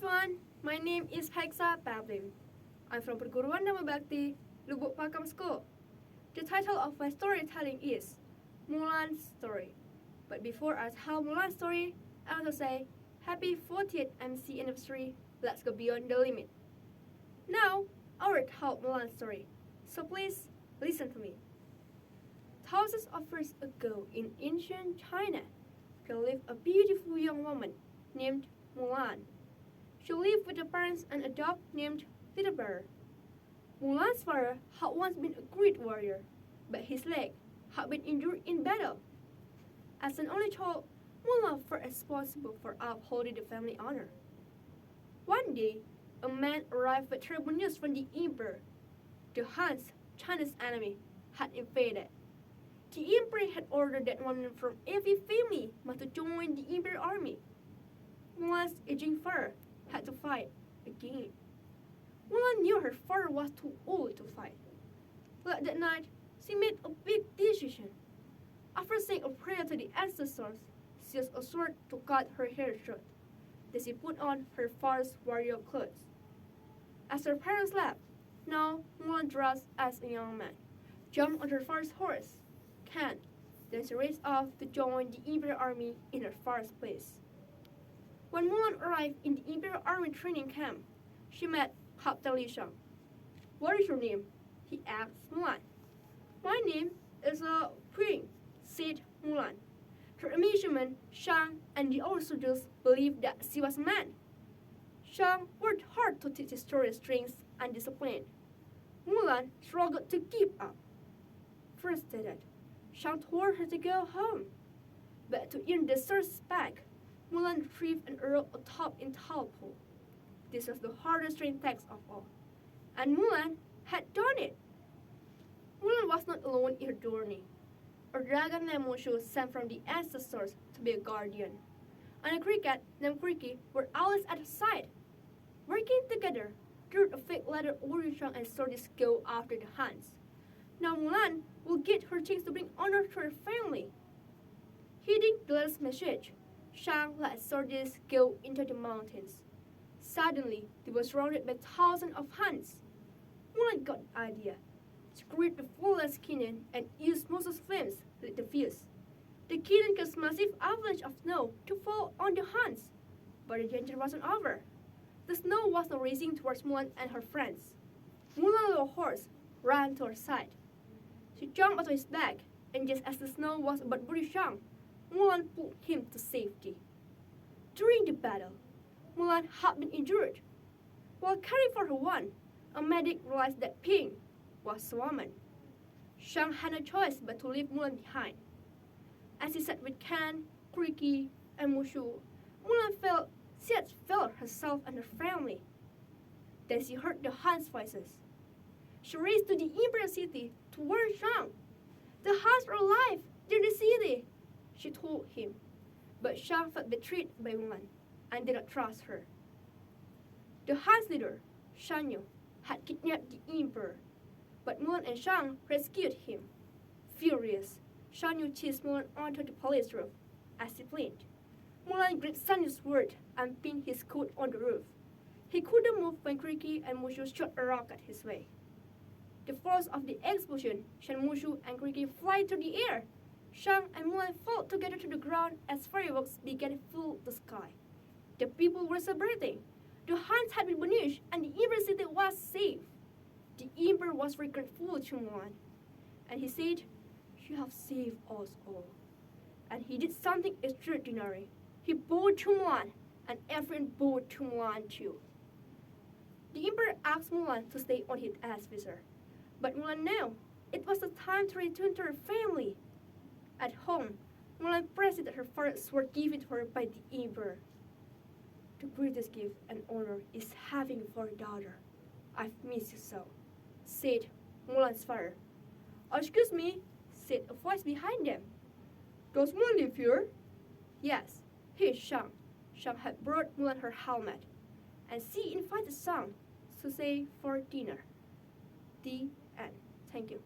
everyone, my name is Phelixa Peblim. I'm from perguruan Dharma Bakti Lubuk Pakam school. The title of my storytelling is Mulan's Story. But before I tell Mulan's story, I want to say happy 40th IMSI anniversary. Let's go beyond the limit. Now, I will tell Mulan's story. So please listen to me. Thousands of years ago in ancient China, there lived a beautiful young woman named Mulan. She lived with her parents and a dog named Little Bear. Mulan's father had once been a great warrior, but his leg had been injured in battle. As an only child, Mulan felt responsible for upholding the family honor. One day, a man arrived with terrible news from the emperor. The Huns, China's enemy, had invaded. The emperor had ordered that one from every family must join the imperial army. Mulan's aging father had to fight again. Mulan knew her father was too old to fight. But that night, she made a big decision. After saying a prayer to the ancestors, she used a sword to cut her hair short. Then she put on her father's warrior clothes. As her parents left, now Mulan dressed as a young man, jumped on her father's horse, can't. Then she raced off to join the imperial army in her father's place. When Mulan arrived in the imperial army training camp, she met Captain Li Shang. "What is your name?" he asked Mulan. "My name is Queen," said Mulan. To her amazement, Shang and the other soldiers believed that she was a man. Shang worked hard to teach his strength and discipline. Mulan struggled to keep up. Frustrated, Shang told her to go home. But to earn the respect, Mulan retrieved an arrow atop in tall pole. This was the hardest training task of all, and Mulan had done it. Mulan was not alone in her journey. A dragon named Mushu sent from the ancestors to be a guardian, and a cricket named Cricky were always at her side. Working together, they wrote a fake letter ordering Shang and soldiers go after the Huns. Now Mulan will get her chance to bring honor to her family. Heeding the letter's message, Shang let soldiers go into the mountains. Suddenly, they were surrounded by thousands of Huns. Mulan got the idea. She created a flawless cannon and used Moses' flames to lit the fuse. The cannon caused massive avalanche of snow to fall on the Huns. But the danger wasn't over. The snow was now racing towards Mulan and her friends. Mulan, on a horse, ran to her side. She jumped onto his back, and just as the snow was about to bury Shang, Mulan pulled him to safety. During the battle, Mulan had been injured. While caring for her wound, a medic realized that Ping was a woman. Shang had no choice but to leave Mulan behind. As she sat with Kan, Cricky, and Mushu, Mulan felt she had failed herself and her family. Then she heard the Huns' voices. She raced to the imperial city to warn Shang. "The Huns are alive in the city," she told him. But Shang felt betrayed by Mulan and did not trust her. The Huns leader, Shan Yu, had kidnapped the emperor, but Mulan and Shang rescued him. Furious, Shan Yu chased Mulan onto the palace roof as he planned. Mulan gripped Shan Yu's sword and pinned his coat on the roof. He couldn't move when Cricky and Mushu shot a rock at his way. The force of the explosion sent Mushu and Cricky flying through the air. Shang and Mulan fell together to the ground as fireworks began to fill the sky. The people were celebrating. The Huns had been banished and the Imperial city was safe. The Emperor was very grateful to Mulan, and he said, "You have saved us all." And he did something extraordinary. He bowed to Mulan, and everyone bowed to Mulan too. The Emperor asked Mulan to stay on his advisor, but Mulan knew it was the time to return to her family. At home, Mulan praised that her fathers were given to her by the Emperor. "The greatest gift and honor is having for a daughter. I've missed you so," said Mulan's father. "Excuse me," said a voice behind them. "Does Mulan live here?" "Yes, here's Shang." Shang had brought Mulan her helmet, and she invited Shang to stay for dinner. The end. Thank you.